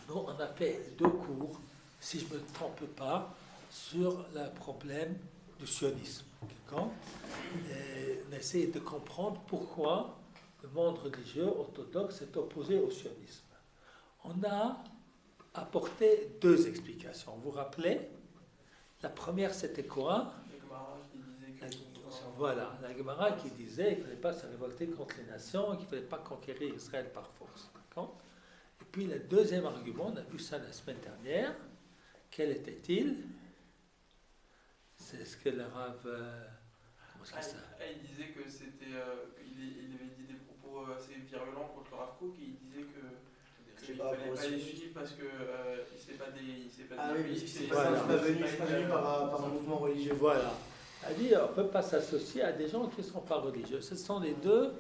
Donc, on a fait 2 cours, si je ne me trompe pas, sur le problème du sionisme. D'accord? Et on a essayé de comprendre pourquoi le monde religieux orthodoxe est opposé au sionisme. On a apporté 2 explications. Vous vous rappelez? La première, c'était quoi? Voilà, la Gemara qui disait qu'il ne fallait pas se révolter contre les nations et qu'il ne fallait pas conquérir Israël par force. D'accord? Et puis le deuxième argument, on a vu ça la semaine dernière. Quel était-il? C'est ce que le Rav... comment est-ce que ça? Il disait que c'était... il avait dit des propos assez virulents contre le Rav Kook et il disait qu'il ne fallait pas les suivre parce que c'est pas des... Ah oui, parce que c'est pas venu par un mouvement religieux. Voilà. C'est-à-dire, on ne peut pas s'associer à des gens qui ne sont pas religieux. Ce sont les 2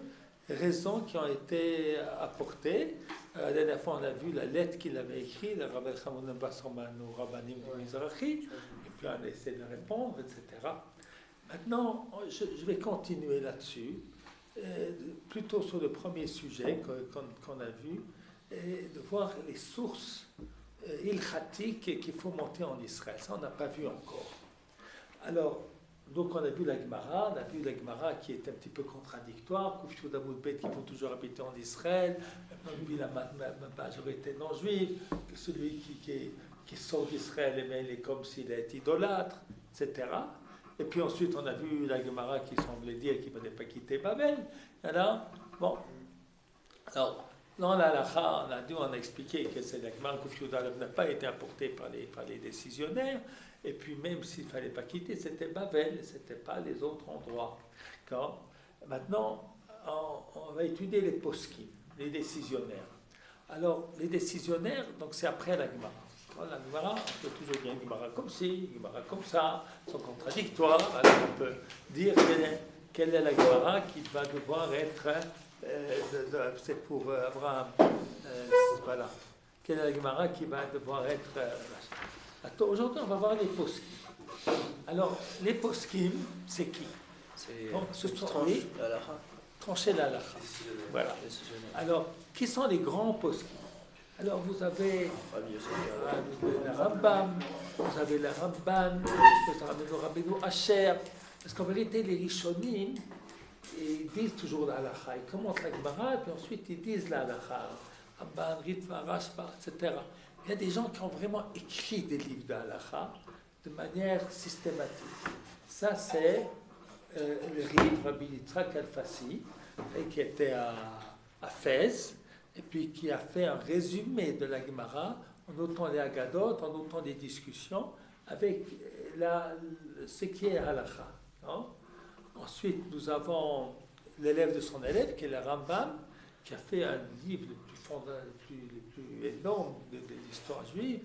raisons qui ont été apportées. La dernière fois, on a vu la lettre qu'il avait écrite, le Rabbi Chamoun Bassaman au Rabbanim du Mizrahi, et puis on a essayé de répondre, etc. Maintenant, je vais continuer là-dessus, plutôt sur le premier sujet qu'on a vu, et de voir les sources ilchatiques qu'il faut monter en Israël. Ça, on n'a pas vu encore. Alors, donc on a vu la Gemara, qui est un petit peu contradictoire, Koufchou Damoud Bet qui faut toujours habiter en Israël, on a vu la majorité non juive, que celui qui sort d'Israël, il est comme s'il est idolâtre, etc. Et puis ensuite on a vu la Gemara qui semblait dire qu'il ne fallait pas quitter Babel. Alors, bon, alors, dans la halakha, on a expliqué que c'est la Gemara Koufchou Damoud n'a pas été apportée par les décisionnaires. Et puis même s'il ne fallait pas quitter, c'était Babel, ce n'était pas les autres endroits. Maintenant, on va étudier les poskim, les décisionnaires. Alors, les décisionnaires, donc c'est après la Gemara. La Gemara, on peut toujours dire une Gemara comme ci, une Gemara comme ça, sont contradictoires. Alors on peut dire quelle est la Gemara qui va devoir être, c'est pour Abraham, voilà. Quelle est la Gemara qui va devoir être... Aujourd'hui, on va voir les poskim. Alors, les poskim, c'est qui? Ce sont trancher la halakha. Voilà. Alors, qui sont les grands poskim? Alors, vous avez le Rambam, vous avez le Ramban, vous avez le Rabbeinu Asher. Parce qu'en vérité, les Rishonim, ils disent toujours la halakha. Ils commencent la Gemara, et puis ensuite, ils disent la halakha. Ramban, Ritva, Rashba, etc. Il y a des gens qui ont vraiment écrit des livres de halakha de manière systématique. Ça, c'est le Riv, Rabbi Yitzhak Alfassi, qui était à Fès, et puis qui a fait un résumé de la Gemara en notant les Haggadot, en notant des discussions avec ce qui est halakha. Hein? Ensuite, nous avons l'élève de son élève, qui est le Rambam, qui a fait un livre le plus énorme de l'histoire juive,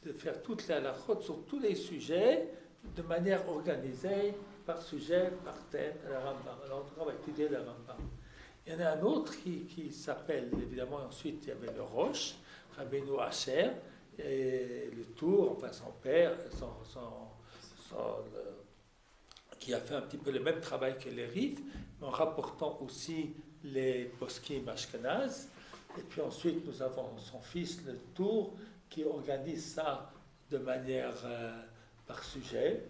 de faire toutes les halakhot sur tous les sujets de manière organisée, par sujet, par thème, la Rambam. Alors, on va étudier la Rambam. Il y en a un autre qui s'appelle, évidemment, ensuite il y avait le Roche, Rabbeinu Asher, et le Tour, enfin son père, qui a fait un petit peu le même travail que les Rif, mais en rapportant aussi les poskim ashkenaz. Et puis ensuite, nous avons son fils, le Tour, qui organise ça de manière par sujet,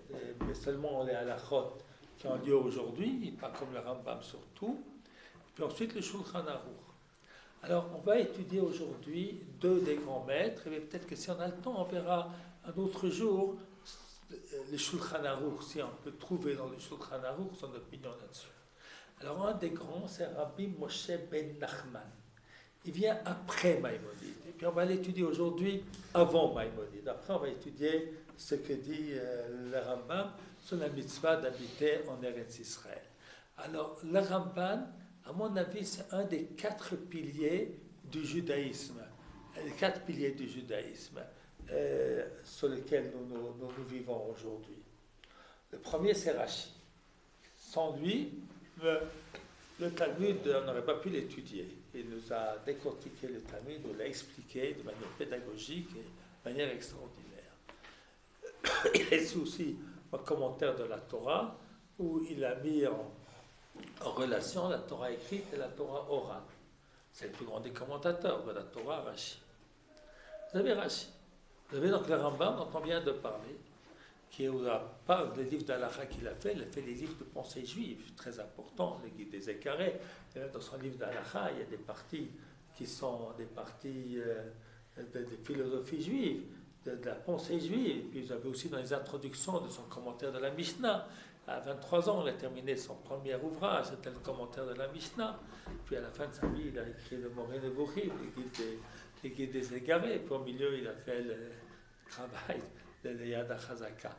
mais seulement les halachot qui ont lieu aujourd'hui, pas comme le Rambam surtout. Puis ensuite, le Shulchan Aruch. Alors, on va étudier aujourd'hui 2 des grands maîtres, et peut-être que si on a le temps, on verra un autre jour le Shulchan Aruch, si on peut trouver dans le Shulchan Aruch son opinion là-dessus. Alors, un des grands, c'est Rabbi Moshe ben Nachman. Il vient après Maïmonide. Et puis, on va l'étudier aujourd'hui avant Maïmonide. Après, on va étudier ce que dit le Rambam sur la mitzvah d'habiter en Eretz Israël. Alors, le Rambam, à mon avis, c'est un des 4 piliers du judaïsme. Les 4 piliers du judaïsme sur lesquels nous vivons aujourd'hui. Le premier, c'est Rashi. Sans lui, le Talmud, on n'aurait pas pu l'étudier. Il nous a décortiqué le Talmud, nous l'a expliqué de manière pédagogique et de manière extraordinaire. Et c'est aussi un commentaire de la Torah où il a mis en relation la Torah écrite et la Torah orale. C'est le plus grand des commentateurs de la Torah, Rashi. vous avez Rashi. Vous avez donc le Rambam dont on vient de parler, qui est à part les livres d'Halakha qu'il a fait, il a fait les livres de pensée juive, très importants, le guide des Écarrés. Et même dans son livre d'Halakha, il y a des parties qui sont des parties de philosophie juive, de la pensée juive. Et puis vous avez aussi dans les introductions de son commentaire de la Mishnah. À 23 ans, il a terminé son premier ouvrage, c'était le commentaire de la Mishnah. Puis à la fin de sa vie, il a écrit le Moré Nevuchim, les guides des Égarés. Et puis au milieu, il a fait le travail de Yad HaChazaka.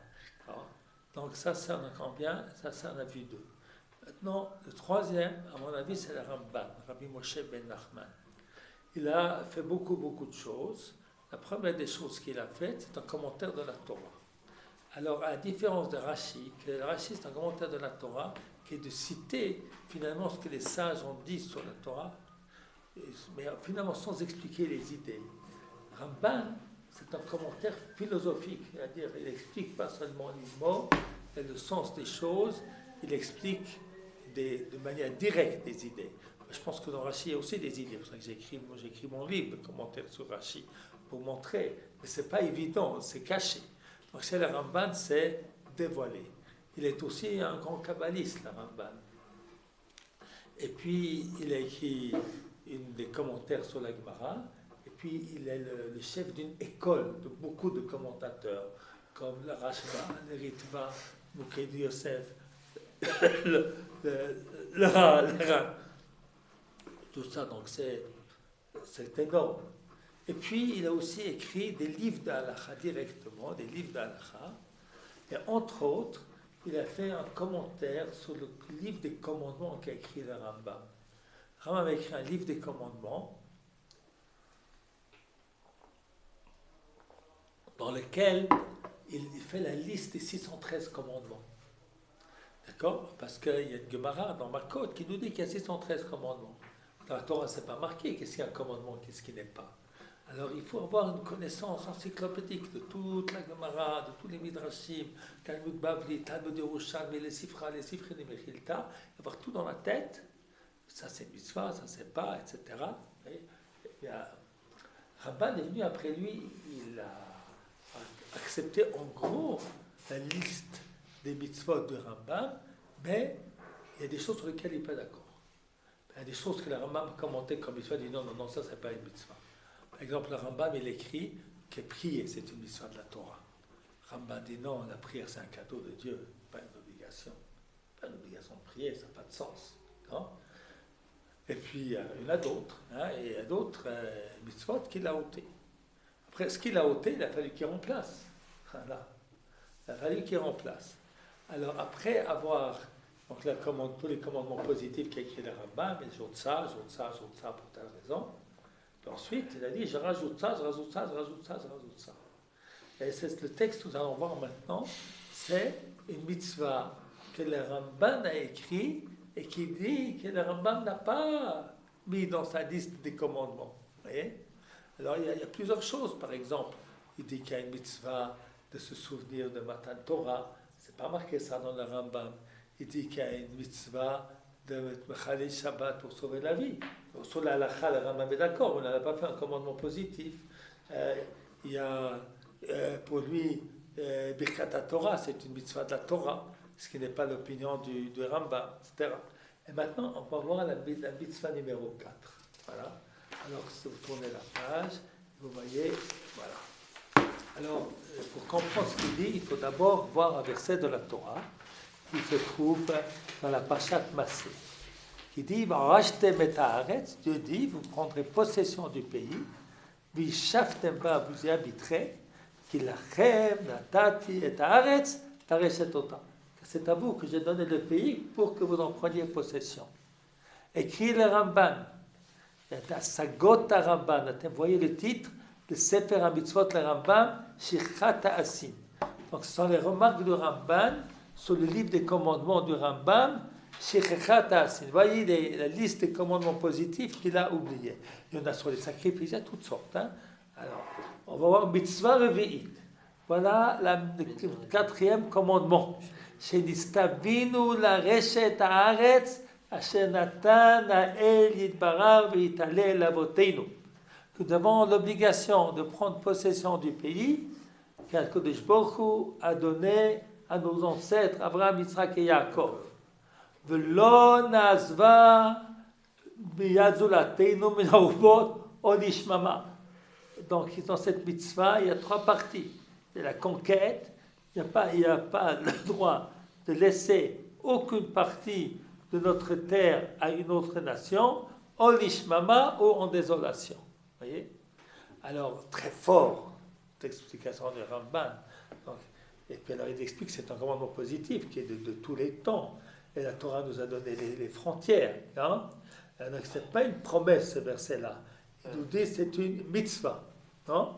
Donc ça, c'est on a combien? Ça, on a vu deux. Maintenant, le troisième, à mon avis, c'est le Ramban, Rabbi Moshe ben Nachman. Il a fait beaucoup de choses. La première des choses qu'il a faites, c'est un commentaire de la Torah. Alors, à la différence de Rashi, que Rashi, c'est un commentaire de la Torah, qui est de citer finalement ce que les sages ont dit sur la Torah, mais finalement sans expliquer les idées. Ramban, c'est un commentaire philosophique, c'est-à-dire il n'explique pas seulement les mots, mais le sens des choses, il explique de manière directe des idées. Je pense que dans Rashi, il y a aussi des idées, c'est pour ça que j'ai écrit mon livre, le commentaire sur Rashi, pour montrer, mais ce n'est pas évident, c'est caché. Donc chez le Ramban, c'est dévoilé. Il est aussi un grand kabbaliste, le Ramban. Et puis, il a écrit des commentaires sur la Gemara, et puis il est le chef d'une école de beaucoup de commentateurs, comme le Rashba, le Ritva, Mouked Yosef, le Ran. Tout ça, donc c'est énorme. Et puis, il a aussi écrit des livres d'Halakha directement, des livres d'Halakha. Et entre autres, il a fait un commentaire sur le livre des commandements qu'a écrit le Rambam. Le Rambam a écrit un livre des commandements dans lequel il fait la liste des 613 commandements. D'accord? Parce qu'il y a une Gemara dans Makot qui nous dit qu'il y a 613 commandements. Dans la Torah, ce n'est pas marqué qu'est-ce qu'il y a un commandement, qu'est-ce qui n'est pas. Alors, il faut avoir une connaissance encyclopédique de toute la Gemara, de tous les Midrashim, Talmud Bavli, Talmud Yerushalmi, les Sifra, les Sifri de Mechilta, avoir tout dans la tête. Ça, c'est mitzvah, ça, c'est pas, etc. Et Ramban est venu après lui, il a accepté en gros la liste des mitzvot de Rambam, mais il y a des choses sur lesquelles il n'est pas d'accord. Il y a des choses que le Rambam a commentées comme mitzvah, il dit non, ça, c'est pas une mitzvah. Par exemple, le Rambam, il écrit que prier, c'est une mission de la Torah. Rambam dit non, la prière, c'est un cadeau de Dieu, pas une obligation. Pas une obligation de prier, ça n'a pas de sens. Non? Et puis, il y en a d'autres, et il y a d'autres mitzvot qu'il a ôtés. Après, ce qu'il a ôté, il a fallu qu'il remplace. Voilà. Il a fallu qu'il remplace. Alors, après avoir donc, tous les commandements positifs qu'a écrit le Rambam, il j'ôte ça pour telle raison. Puis ensuite, il a dit, je rajoute ça. Et c'est le texte que nous allons voir maintenant, c'est une mitzvah que le Rambam a écrit et qui dit que le Rambam n'a pas mis dans sa liste des commandements. Vous voyez? Alors, il y a plusieurs choses. Par exemple, il dit qu'il y a une mitzvah de se souvenir de Matan Torah. C'est pas marqué ça dans le Rambam. Il dit qu'il y a une mitzvah de Mechalel Shabbat pour sauver la vie. Sur la halakha, le Rambam est d'accord, on n'a pas fait un commandement positif. Il y a pour lui, Birkat Torah, c'est une mitzvah de la Torah, ce qui n'est pas l'opinion du Rambam, etc. Et maintenant, on va voir la mitzvah numéro 4. Voilà. Alors, si vous tournez la page, vous voyez, voilà. Alors, pour comprendre ce qu'il dit, il faut d'abord voir un verset de la Torah qui se trouve dans la Parashat Massé, qui dit, Dieu dit, vous prendrez possession du pays, vous y habiterez, c'est à vous que j'ai donné le pays pour que vous en preniez possession. Écrit le Ramban, Sagot Ramban, vous voyez le titre, le Sefer HaMitzvot le Ramban, Shirchat HaAsim. Donc ce sont les remarques du Ramban sur le livre des commandements du Rambam, Shirchat HaAsim. Vous voyez la liste des commandements positifs qu'il a oubliés. Il y en a sur les sacrifices, il y a toutes sortes. Alors, on va voir Mitzvah Revi'it. Voilà le quatrième commandement. Shenistavinu la reshet haaretz asher natan ha'el yitbarav v'yitaleh l'avoteinu. que nous avons l'obligation de prendre possession du pays qu'Akadosh Baruch Hu a donné à nos ancêtres Abraham, Yitzhak et Yaakov. V'lo nazva biyad zulateinu min harubot od ishmama. Donc, dans cette mitzvah, il y a 3 parties. C'est la conquête. Il n'y a pas le droit de laisser aucune partie de notre terre à une autre nation, en lishmama ou en désolation. Vous voyez? Alors, très fort, l'explication du Ramban. Donc, et puis alors, il explique que c'est un commandement positif qui est de tous les temps. Et la Torah nous a donné les frontières. Hein? Donc, ce n'est pas une promesse, ce verset-là. Il nous dit que c'est une mitzvah. Hein?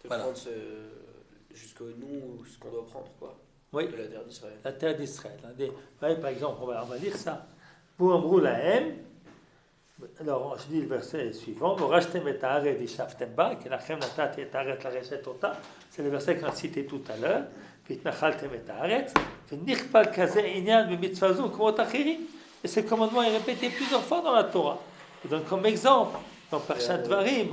De Voilà. prendre jusqu'au nous, ce qu'on doit prendre, quoi. Oui. De la terre d'Israël. La terre d'Israël. Par exemple, on va lire ça. Pour Amrou Lahem, alors je dis le verset suivant, c'est le verset qu'on a cité tout à l'heure. Et ce commandement est répété plusieurs fois dans la Torah. Je donne comme exemple, dans Parshat Dvarim,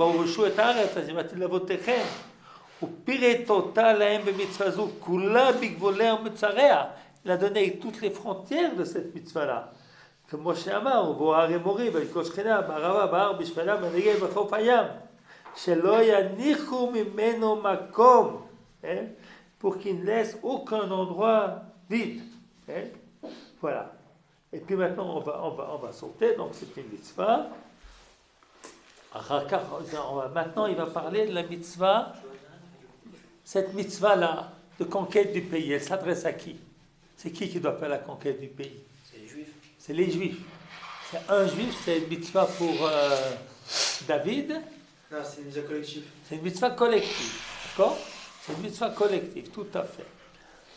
il a donné toutes les frontières de cette mitzvah-là. Comme Moshe Amar, pour qu'il ne laisse aucun endroit vide. Voilà. Et puis maintenant, on va sauter, donc c'est une mitzvah. Maintenant, il va parler de la mitzvah, cette mitzvah-là, de conquête du pays. Elle s'adresse à qui? C'est qui doit faire la conquête du pays? C'est les Juifs. C'est les Juifs. C'est un Juif, c'est une mitzvah pour David. Non, c'est une mitzvah collective. C'est une mitzvah collective. D'accord? C'est une mitzvah collective, tout à fait.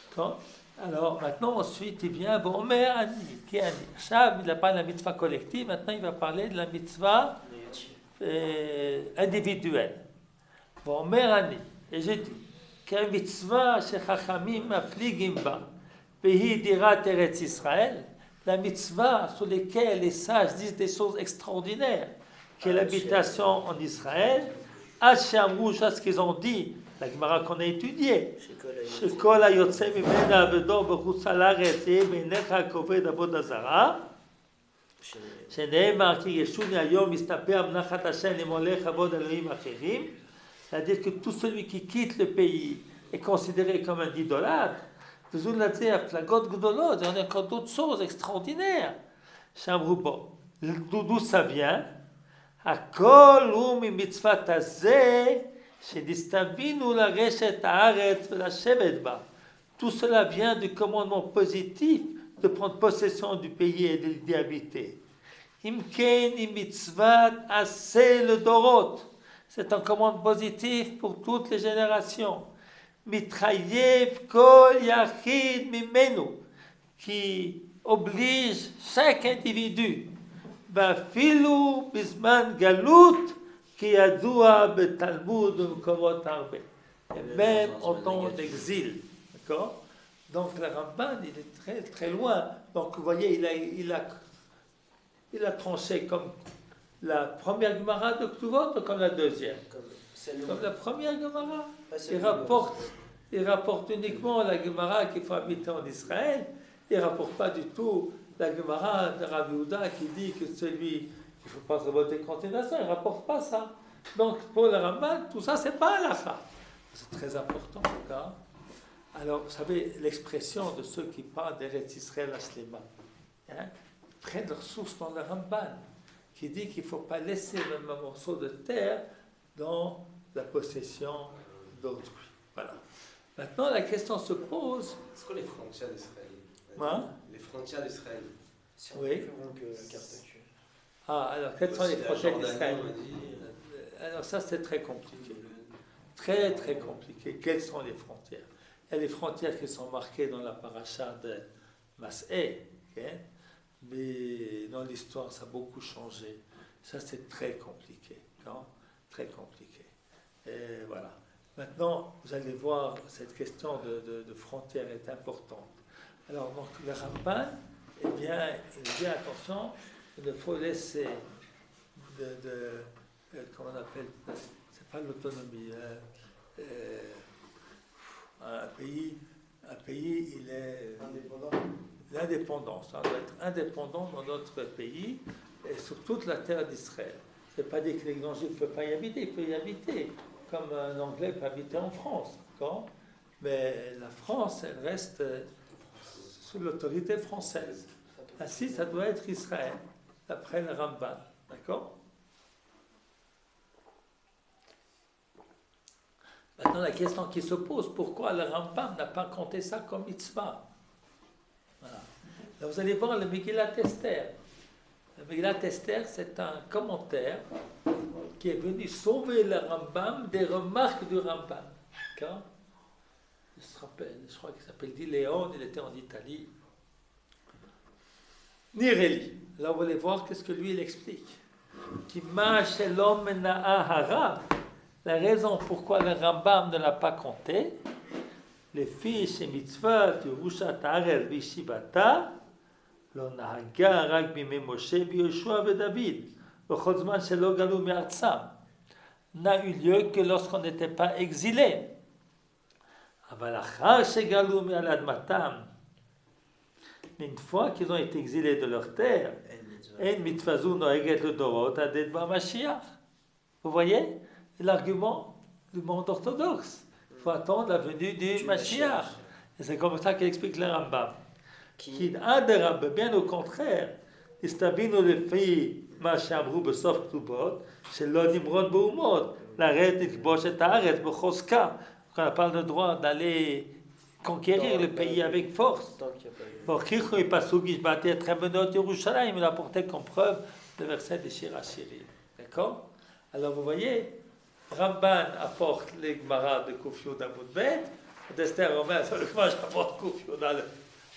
D'accord? Alors, maintenant, ensuite, il vient Vomer Ani, qui est Ani. Chab, il a parlé de la mitzvah collective, maintenant, il va parler de la mitzvah individuelle. Vomer Ani. Et j'ai dit, qu'un mitzvah, shechachamim mafligim ba, pehi dirat eretz Israël, la mitzvah sur laquelle les sages disent des choses extraordinaires, qui est l'habitation en Israël, Hachamrouch, à ce qu'ils ont dit, la Gemara qu'on a étudiée, שכל היוצא ממנה עבדו בחוץ לארץ יהיה בעיניך כעובד עבודה זרה, שנאמר כי ישוני היום מסתפר מנחת השם למולך עבוד אלוהים אחרים, c'est-à-dire que tout celui qui quitte le pays est considéré comme un idolâtre. Vous l'a dit à flagot gdolot, il y a encore d'autres choses extraordinaires. שאמרו בו, d'où ça vient? הכל הוא ממצוות הזה שנסתווינו לרשת הארץ ולשבת בה. Tout cela vient du commandement positif de prendre possession du pays et de l'y habiter. אם כן היא מצוות עשה לדורות. C'est un commandement positif pour toutes les générations. מתחייב כל יחיד ממנו, qui oblige chaque individu. ואפילו בזמן גלות, כי ידוע בתלמוד ובמקומות הרבה. Et même en temps d'exil. D'accord? Donc le Ramban, il est très très loin. Donc vous voyez, il a tranché comme la première Gemara de Ktuvot ou comme la deuxième? Comme la première Gemara. Il rapporte uniquement la Gemara qu'il faut habiter en Israël. Il ne rapporte pas du tout la Gemara de Rabbi Yehuda qui dit que celui, il ne faut pas se révolter contre une nation. Il ne rapporte pas ça. Donc pour le Ramban, tout ça, c'est pas halakha. C'est très important. D'accord? Alors, vous savez, l'expression de ceux qui parlent d'Eretz Israël Ashlema, hein, prennent leur source dans le Ramban, qui dit qu'il ne faut pas laisser même un morceau de terre dans la possession d'autrui. Voilà. Maintenant, la question se pose. C'est quoi les frontières d'Israël? Hein? Les frontières d'Israël. C'est Oui. plus long que la carte actuelle. Ah, alors, quelles sont les frontières d'Israël? on a dit, Alors, ça, c'est très compliqué. Très, très compliqué. Quelles sont les frontières? Il y a les frontières qui sont marquées dans la paracha de Mas'é, okay? Mais dans l'histoire, ça a beaucoup changé. Ça, c'est très compliqué. Non? Très compliqué. Et voilà. Maintenant, vous allez voir, cette question de frontières est importante. Alors, donc, le Ramban, eh bien, il dit attention, il ne faut laisser comment on appelle, c'est pas l'autonomie. Un pays, il est l'indépendance. On doit être indépendant dans notre pays et sur toute la terre d'Israël. C'est pas dire que l'étranger ne peut pas y habiter, il peut y habiter, comme un Anglais peut habiter en France, d'accord? Mais la France, elle reste sous l'autorité française. Ainsi, ça doit être Israël, d'après le Ramban, d'accord? Maintenant, la question qui se pose, pourquoi le Rambam n'a pas compté ça comme mitzvah? Voilà. Là, vous allez voir le Megillat Esther. Le Megillat Esther, c'est un commentaire qui est venu sauver le Rambam des remarques du Rambam. D'accord? Je crois qu'il s'appelle Di Leon, il était en Italie. Nireli. Là, vous allez voir qu'est-ce que lui, il explique. Kima shelom na'ahara. La raison pourquoi le Rambam ne l'a pas compté, les fiches et mitzvot, Yerushat Haaretz v'Yeshivata, lo nahaga rak bimei Moshe v'Yoshua v'David, v'chol zman shelo galu me'artzam, n'a eu lieu que lorsqu'on n'était pas exilé. Aval achar shegalu me'al admatam, mais une fois qu'ils ont été exilés de leur terre, en mitzvazu noeget le dorot adet b'Mashiach. Vous voyez l'argument du monde orthodoxe. Il faut attendre la venue du Mashiach. Et c'est comme ça qu'il explique le Rambam. Qui aderab, bien au contraire, istabinu lefi ma shamru besof ktubot, shelo nimrod beumot, l'aret nikbosh et haaretz bechoska. On n'a pas le droit d'aller conquérir le pays avec force. Borchichu et pasuk ishbati et tremenot Yerushalayim, il a apporté comme preuve le verset de Shir HaShirim. D'accord? Alors vous voyez, Ramban apporte les Gemara de Kuf Yud Amud Bet, d'Esther Omer, sur le Gemara apporte Kuf Yud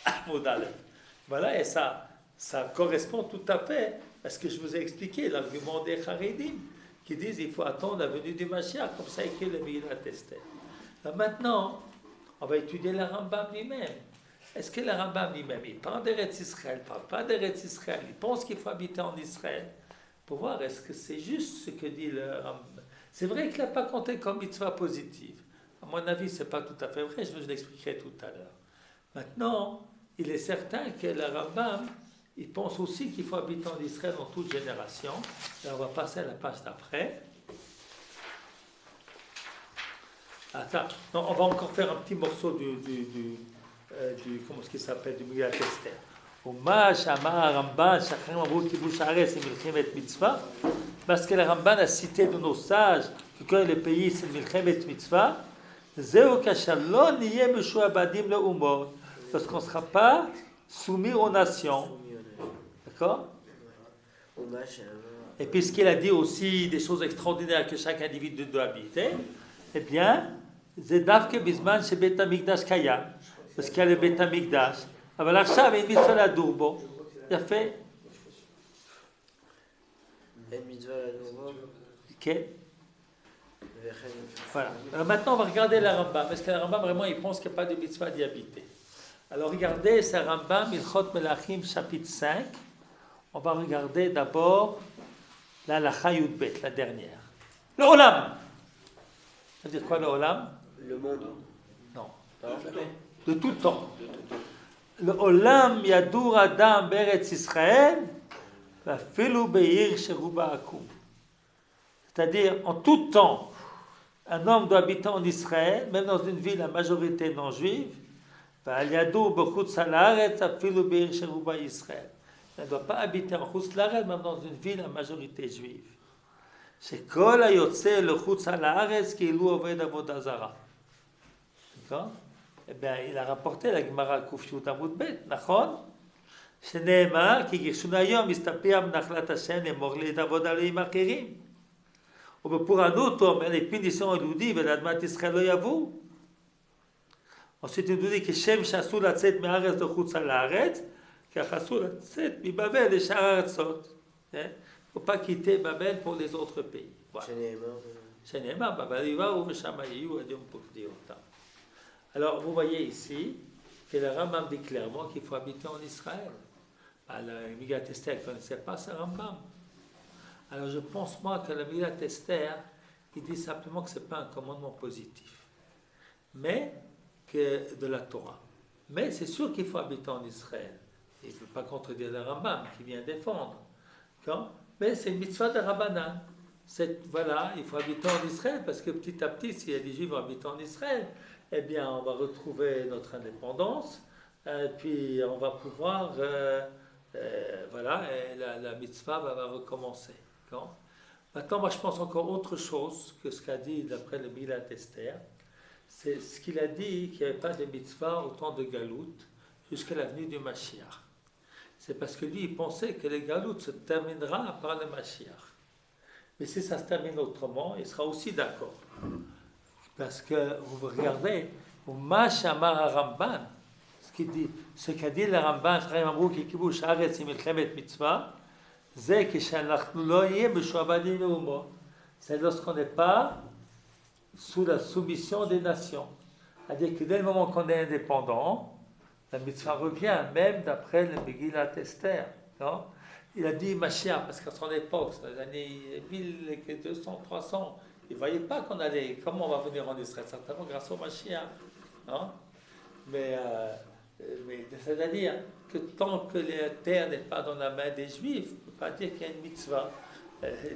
Amud Aleph. Voilà, et ça correspond tout à fait à ce que je vous ai expliqué, l'argument des Haredim, qui disent qu'il faut attendre la venue du Mashiach, comme ça écrit le Megillat Esther. Maintenant, on va étudier le Rambam lui-même. Est-ce que le Rambam lui-même, il parle d'Eretz Israël, il ne parle pas d'Eretz Israël, il pense qu'il faut habiter en Israël, pour voir est-ce que c'est juste ce que dit le Rambam. C'est vrai qu'il n'a pas compté comme mitzvah positive. À mon avis, ce n'est pas tout à fait vrai, je vous l'expliquerai tout à l'heure. Maintenant, il est certain que le Rambam, il pense aussi qu'il faut habiter en Israël dans toute génération. Et on va passer à la page d'après. Attends, non, on va encore faire un petit morceau du comment est-ce qu'il s'appelle, du Megillat Esther. Parce que le Ramban a cité de nos sages que quand le pays c'est Milchemet Mitzvah, parce qu'on ne sera pas soumis aux nations. D'accord? Et puisqu'il a dit aussi des choses extraordinaires que chaque individu doit habiter, eh bien, Zedavke Bisman chez Bet Hamikdash Kayam, parce qu'il y a le Bet Hamikdash. אבל עכשיו אין מצווה לדור בו. יפה. אין מצווה לדור בו. כן. Voilà. Alors maintenant, on va regarder la Rambam. Parce que la Rambam, vraiment, il pense qu'il n'y a pas de mitzvah d'y habiter. Alors regardez, c'est Rambam, Ilchot Melachim, chapitre 5. On va regarder d'abord la Lacha Yud Bet, la dernière. Le Olam. Ça veut dire quoi, le Olam? Le monde. Non. Non. De tout temps. Le Olam Yadur Adam Beretz Israël, Vafilu Beir Sheruba Akum. C'est-à-dire, en tout temps, un homme doit habiter en Israël, même dans une ville à majorité non juive. Il ne doit pas habiter en Chutz Laaretz, même dans une ville à majorité juive. שכל היוצא לחוץ על הארץ כאילו עובד עבודה זרה. d'accord? Eh bien, il a rapporté la Gemara Kuf Yud Amud Bet, נכון? שנאמר, כי גירשון היום מסתפע בנחלת השם לאמור לעבוד עליהם אחרים. ובפורענות הוא אומר, לפי היהודי ולאדמת ישראל לא יבואו. ensuite il nous dit כשם שאסור לצאת מהארץ לחוץ על הארץ, כך אסור לצאת מבבל לשאר הארצות. Il ne faut pas quitter Babel pour les autres pays. שנאמר, בבל יבואו ושם יהיו עד יום פוקדי אותם. Alors, vous voyez ici que le Rambam dit clairement qu'il faut habiter en Israël. Le Megillat Esther ne connaissait pas ce Rambam. Alors je pense moi que le Megillat Esther, il dit simplement que ce n'est pas un commandement positif, mais que de la Torah. Mais c'est sûr qu'il faut habiter en Israël. Il ne veut pas contredire le Rambam qui vient défendre. Mais c'est une mitzvah de Rabbanan. Voilà, il faut habiter en Israël parce que petit à petit, s'il y a des Juifs qui habitent en Israël, eh bien, on va retrouver notre indépendance, et puis on va pouvoir, voilà, et la mitzvah va recommencer. Maintenant, moi, je pense encore autre chose que ce qu'a dit d'après le Megillat Esther. C'est ce qu'il a dit qu'il n'y avait pas de mitzvah au temps de Galout jusqu'à la venue du Mashiach. C'est parce que lui, il pensait que le Galout se terminera par le Mashiach. Mais si ça se termine autrement, il sera aussi d'accord. Parce que vous regardez, au Mashamar Ramban, ce qu'a dit le Ramban, c'est lorsqu'on n'est pas sous la soumission des nations. C'est-à-dire que dès le moment qu'on est indépendant, la mitzvah revient, même d'après le Megillat Esther. Non? Il a dit Mashiach, parce qu'à son époque, dans les années 1200, 300, il ne voyait pas qu'on allait, comment on va venir en Israël, certainement grâce au Mashiach. Non? Mais c'est-à-dire que tant que la terre n'est pas dans la main des Juifs, on ne peut pas dire qu'il y a une mitzvah.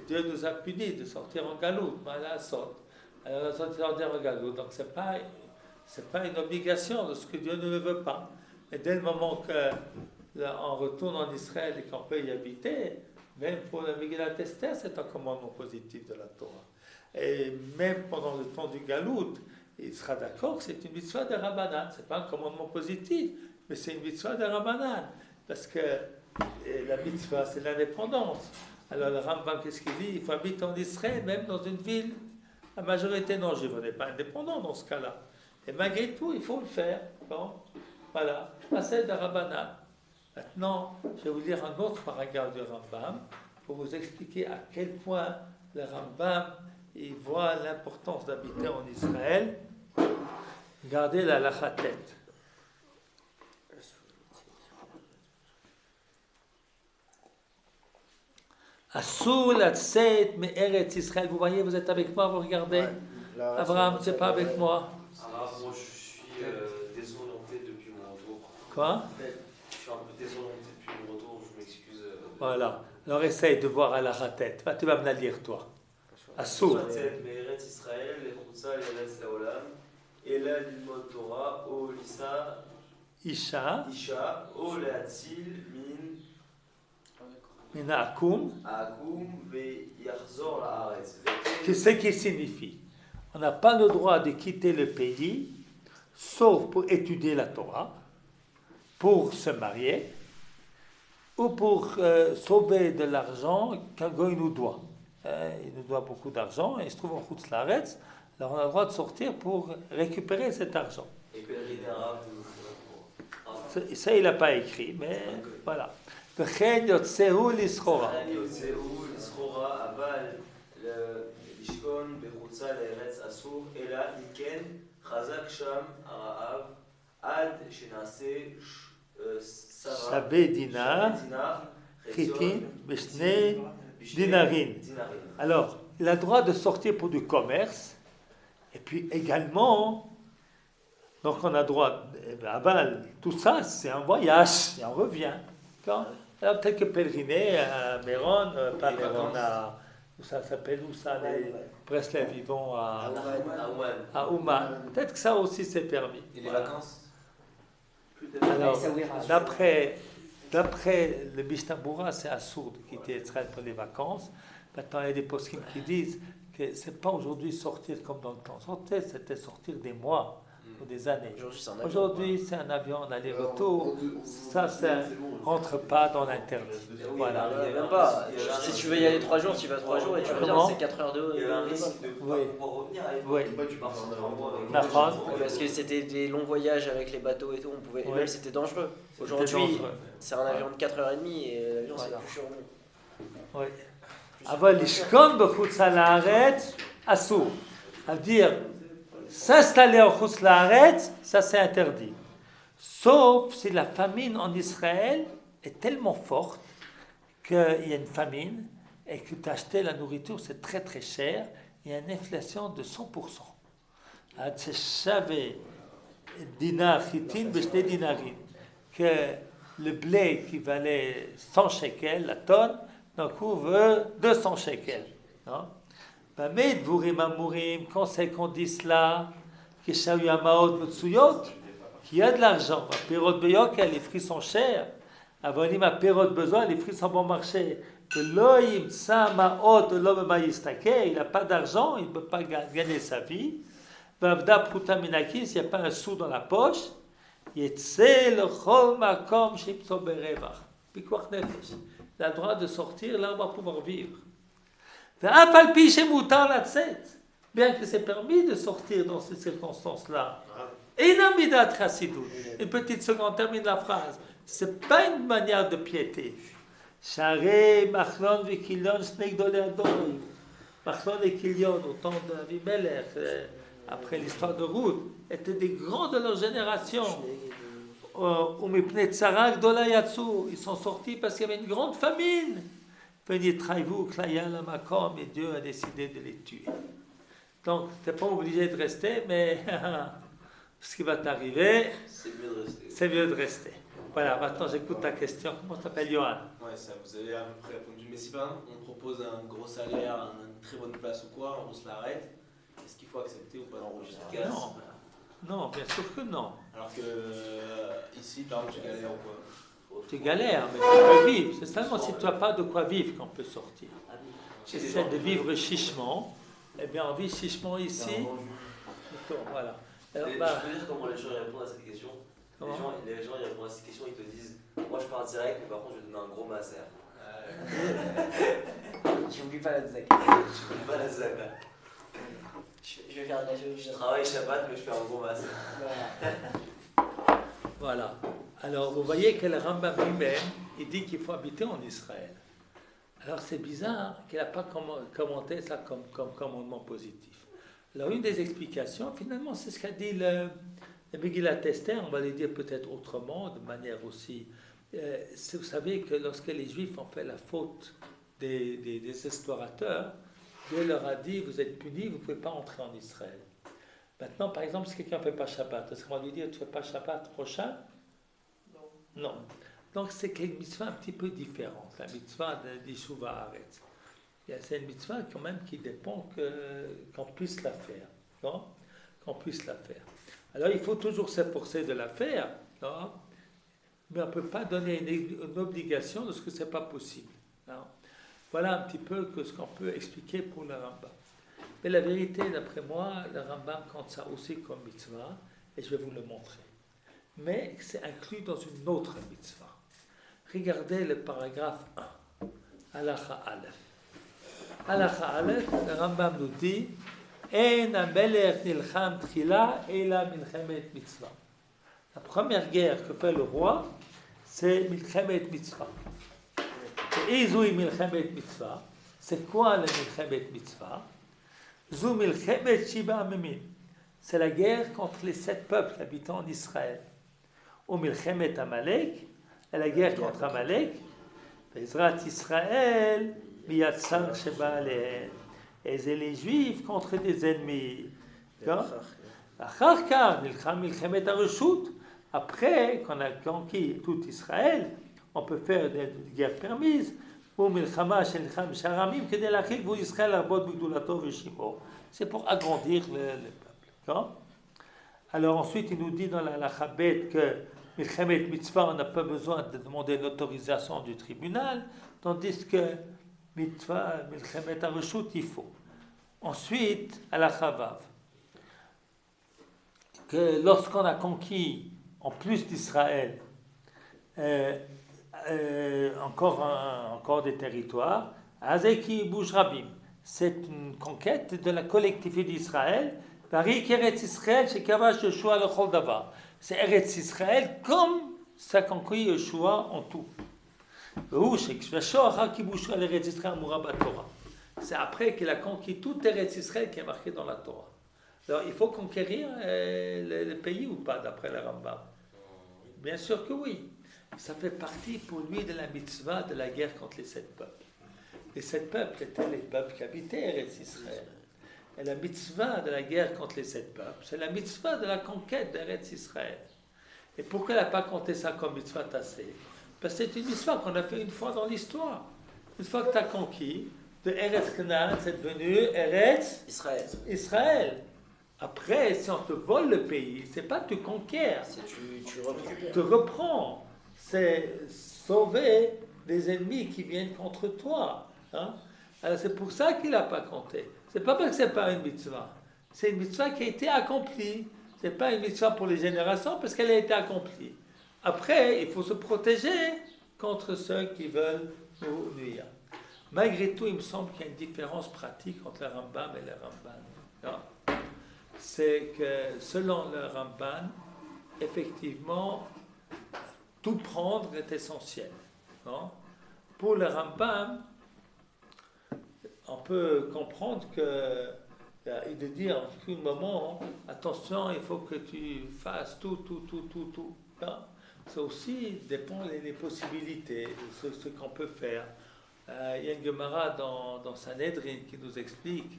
Dieu nous a punis de sortir en galoute, alors sortir en galoute. Donc c'est pas une obligation de ce que Dieu ne le veut pas. Et dès le moment qu'on retourne en Israël et qu'on peut y habiter, même pour le Megillat Esther, c'est un commandement positif de la Torah. Et même pendant le temps du galout, il sera d'accord que c'est une mitzvah de Rabbanan. Ce n'est pas un commandement positif, mais c'est une mitzvah de Rabbanan. Parce que la mitzvah, c'est l'indépendance. Alors le Rambam, qu'est-ce qu'il dit? Il faut habiter en Israël, même dans une ville, la majorité non-juive. On n'est pas indépendant dans ce cas-là. Et malgré tout, il faut le faire. Bon, voilà, c'est de Rabbanan. Maintenant, je vais vous lire un autre paragraphe du Rambam pour vous expliquer à quel point le Rambam il voit l'importance d'habiter en Israël. Regardez la lachatet. Asur latzet me'eretz Israël. Vous voyez, vous êtes avec moi, vous regardez. Ouais, Abraham, c'est pas avec moi. Moi, je suis désorienté depuis mon retour. Quoi? Je suis un peu désorienté depuis mon retour, je m'excuse. Voilà. Alors essaye de voir à la lachatet. Tu vas me la lire, toi. Asur. Latzet me'eretz Israël, lechutza le'eretz la'olam, ela lilmod Torah, o lisa Isha. o le'atzil min ha'akum. Ve'yachzor la'aretz. Qu'est-ce qui signifie? On n'a pas le droit de quitter le pays, sauf pour étudier la Torah, pour se marier, ou pour sauver de l'argent qu'un goy nous doit. Il nous doit beaucoup d'argent, et il se trouve en Chutz La'aretz, alors on a le droit de sortir pour récupérer cet argent. Et pèleriner arabe ça, il n'a pas écrit, mais voilà. וכן יוצאו לסחורה. אבל לשכון בחוצה לארץ אסור, אלא אם כן חזק שם הרעב עד שנעשה שווה דינר, חיטין בשני דינרים. Alors, il a le droit de sortir pour du commerce, et puis également, donc on a droit, tout ça c'est un voyage, et on revient. Alors peut-être que pèleriner à Méron, pas Méron, ça s'appelle où ça, les Breslev, ils vont à Ouman. Peut-être que ça aussi c'est permis. Et les vacances? Alors, d'après le Mishnah Berurah, c'est assourd de quitter Israël pour les vacances. Maintenant, il y a des poskim qui disent que c'est pas aujourd'hui sortir comme dans le temps. Sortir, c'était sortir des mois ou des années. Aujourd'hui, c'est un avion en aller-retour. Ça rentre pas dans l'interdit. Voilà. Même pas. Si tu veux y aller 3 jours, tu vas 3 jours et tu reviens, c'est 4 heures de. Il y a un risque de pouvoir revenir avec. Oui. Parce que c'était des longs voyages avec les bateaux et tout, on pouvait. Et même c'était dangereux. Aujourd'hui, c'est un avion de 4h30 et l'avion c'est plus sur nous. Oui. אבל לשכון בחוץ לארץ אסור. C'est-à-dire, s'installer en Chutz La'aretz, ça c'est interdit. Sauf si la famine en Israël est tellement forte qu'il y a une famine et que tu achetais la nourriture, c'est très très cher, il y a une inflation de 100%. C'est chavé dinar chitin b'shtei dinarim, que le blé qui valait 100 shekels, la tonne, d'un coup veut 200 shekels. Non? Mais dvurim amurim, quand c'est qu'on dit cela, que shayu amaot metsuyot, qu'il y a de l'argent, à période beyokel, les fruits sont chers, avonim à période besoin, les fruits sont bon marché. Que l'oïm samaot l'homme maïstake, il n'a pas d'argent, il ne peut pas gagner sa vie. Vavda pruta minakis, il n'y a pas un sou dans la poche. Yetze le chol makom shipso berevach. Pikuach nefesh. Il a le droit de sortir, là on va pouvoir vivre. Ve'afal pi shemutar latzet. Bien que c'est permis de sortir dans ces circonstances-là. Ena midat chassidut. Une petite seconde, termine la phrase. C'est pas une manière de piété. Sharei Machlon v'Kilion Shnei Gdolei Adorim. Machlon et Kilion, au temps d'Avimelech, après l'histoire de Ruth, étaient des grands de leur génération. Umipnei Tzara Gdola Yatsu. Ils sont sortis parce qu'il y avait une grande famine. V'nitraivu Klaya Lamakom, et Dieu a décidé de les tuer. Donc, tu n'es pas obligé de rester, mais ce qui va t'arriver, c'est mieux de rester. Voilà, maintenant j'écoute ta question. Comment tu t'appelles, Johan? Ouais, ça vous avez à peu près répondu. Mais si par exemple on propose un gros salaire, une très bonne place ou quoi, on se l'arrête, est-ce qu'il faut accepter ou pas d'enregistrer? Non. Non, bien sûr que non. Alors que ici, par exemple, tu galères ou quoi? Tu galères, mais tu peux vivre. C'est seulement si tu n'as pas de quoi vivre qu'on peut sortir. J'essaie de vivre chichement. Eh bien, on vit chichement ici. Voilà. Alors, Tu peux dire comment les gens répondent à cette question? Les gens ils répondent à cette question, ils te disent moi je pars direct, mais par contre je vais donner un gros masser. J'oublie pas la zac. Je fais pas la zaga. Je vais faire de la géographie. Je travaille Shabbat, mais je fais un gros masser. Voilà. Alors, vous voyez que le Rambam lui-même, il dit qu'il faut habiter en Israël. Alors, c'est bizarre qu'il n'a pas commenté ça comme commandement positif. Alors, une des explications, finalement, c'est ce qu'a dit le Megillat Esther, on va le dire peut-être autrement, de manière aussi... vous savez que lorsque les Juifs ont fait la faute des explorateurs, Dieu leur a dit, vous êtes punis, vous ne pouvez pas entrer en Israël. Maintenant, par exemple, si quelqu'un ne fait pas Shabbat, est-ce qu'on va lui dire, tu ne fais pas Shabbat prochain? Non. Donc, c'est une mitzvah un petit peu différente, la mitzvah d'Yeshuva Haaretz. C'est une mitzvah quand même qui dépend qu'on puisse la faire. Non? Qu'on puisse la faire. Alors, il faut toujours s'efforcer de la faire, non? Mais on ne peut pas donner une obligation de ce que ce n'est pas possible. Non? Voilà un petit peu ce qu'on peut expliquer pour le Rambam. Mais la vérité, d'après moi, le Rambam compte ça aussi comme mitzvah, et je vais vous le montrer. Mais c'est inclus dans une autre mitzvah. Regardez le paragraphe 1, Halacha Aleph. Halacha Aleph, le Rambam nous dit En amelech nilcham tchila ela milchemet mitzvah. La première guerre que fait le roi, c'est milchemet mitzvah. Et Izui milchemet mitzvah. C'est quoi le milchemet mitzvah? Zu milchemet shiva amimim. C'est la guerre contre les 7 peuples habitants d'Israël. Ou milchemet Amalek, et la guerre contre Amalek. Bezrat Israël, miyatzar sheba alehen. Et c'est les Juifs contre des ennemis. Après qu'on a conquis tout Israël, on peut faire des guerres permises. C'est pour agrandir le peuple. Alors ensuite, il nous dit dans la Chabet que Milchemet Mitzvah, on n'a pas besoin de demander l'autorisation du tribunal, tandis que Milchemet Areshut, il faut. Ensuite, à la Chavav, que lorsqu'on a conquis, en plus d'Israël, encore des territoires, Azeki Bouj Rabim, c'est une conquête de la collectivité d'Israël. Paris Eretz Israël, c'est Kavash Yeshua le Chol Davar. C'est Eretz Israël comme ça conquit Yeshua en tout. C'est après qu'il a conquis tout Eretz Israël qui est marqué dans la Torah. Alors, il faut conquérir le pays ou pas, d'après le Rambam? Bien sûr que oui. Ça fait partie pour lui de la mitzvah de la guerre contre les 7 peuples. Les 7 peuples étaient les peuples qui habitaient Eretz Israël. Et la mitzvah de la guerre contre les 7 peuples, c'est la mitzvah de la conquête d'Eretz Israël. Et pourquoi elle n'a pas compté ça comme mitzvah tassée? Parce que c'est une mitzvah qu'on a fait une fois dans l'histoire. Une fois que tu as conquis, de Eretz Canaan, c'est devenu Eretz Israël. Après, si on te vole le pays, c'est pas tu conquiers. C'est tu reprends. Tu reprends. C'est sauver des ennemis qui viennent contre toi. Hein? Alors c'est pour ça qu'il n'a pas compté. C'est pas parce que c'est pas une mitzvah. C'est une mitzvah qui a été accomplie. C'est pas une mitzvah pour les générations parce qu'elle a été accomplie. Après, il faut se protéger contre ceux qui veulent nous nuire. Malgré tout, il me semble qu'il y a une différence pratique entre le Rambam et le Ramban. C'est que selon le Ramban, effectivement, tout prendre est essentiel. Non? Pour le Rambam, on peut comprendre que il de dire en tout moment, attention, il faut que tu fasses tout. Non? Ça aussi dépend des possibilités, ce qu'on peut faire. Il y a une Gemara dans Sanhedrin qui nous explique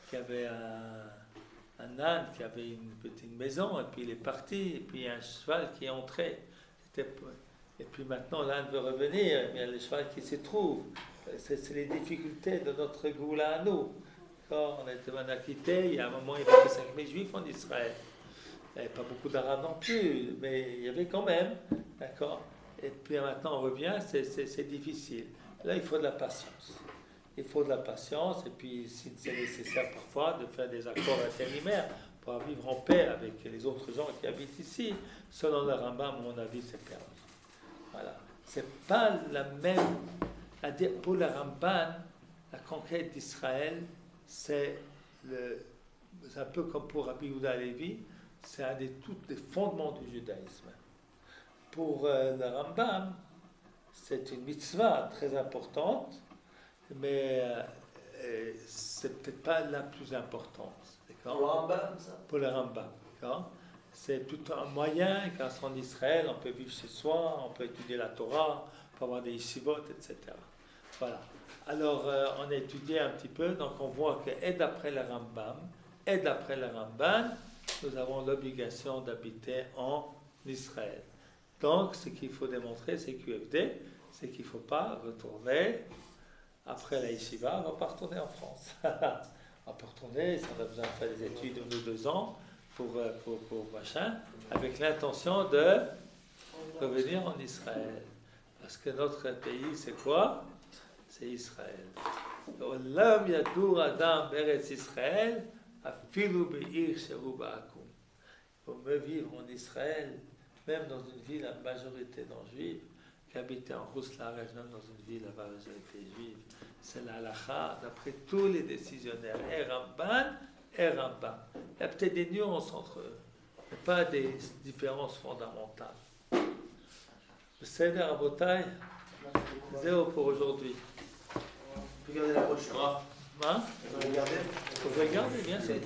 qu'il y avait un âne qui avait une petite maison, et puis il est parti, et puis il y a un cheval qui est entré. Et puis maintenant l'âne veut revenir, mais il y a le cheval qui se trouve. C'est les difficultés de notre goula à nous. Quand on a quitté, il y a un moment, il y avait que 5000 juifs en Israël. Il n'y avait pas beaucoup d'arabes non plus, mais il y avait quand même. D'accord? Et puis maintenant on revient, c'est difficile. Là, il faut de la patience. Il faut de la patience, et puis si c'est nécessaire parfois de faire des accords intérimaires pour vivre en paix avec les autres gens qui habitent ici, selon le Rambam, à mon avis, c'est permis. Voilà. C'est pas la même. Pour le Ramban, la conquête d'Israël, c'est un peu comme pour Rabbi Yehuda Halevi, c'est un des fondements du judaïsme. Pour le Rambam, c'est une mitzvah très importante, mais c'est peut-être pas la plus importante. Pour le Rambam, ça? Pour le Rambam, d'accord? C'est plutôt un moyen, quand c'est en Israël, on peut vivre chez soi, on peut étudier la Torah, on peut avoir des yeshivot, etc. Voilà. Alors, on a étudié un petit peu, donc on voit que, et d'après le Rambam, et d'après le Ramban, nous avons l'obligation d'habiter en Israël. Donc, ce qu'il faut démontrer, c'est QFD, c'est qu'il ne faut pas retourner, après la yeshiva, on ne va pas retourner en France. On peut retourner, si on a besoin de faire des études 1 ou 2 ans, pour machin, avec l'intention de revenir en Israël. Parce que notre pays, c'est quoi? C'est Israël. Olam yadur adam beretz Israël, afilu be'ir sheru ba'akum. Il faut mieux vivre en Israël, même dans une ville à majorité non-juive, qu'habiter en Rousse-la-Rèche, même dans une ville à majorité juive. C'est la halakha, d'après tous les décisionnaires, et Ramban, et Rambam. Il y a peut-être des nuances entre eux, mais pas des différences fondamentales. Le Seder Rabotai, zéro pour aujourd'hui. Regardez la prochaine. Hein? Regardez. Vous regardez bien, c'est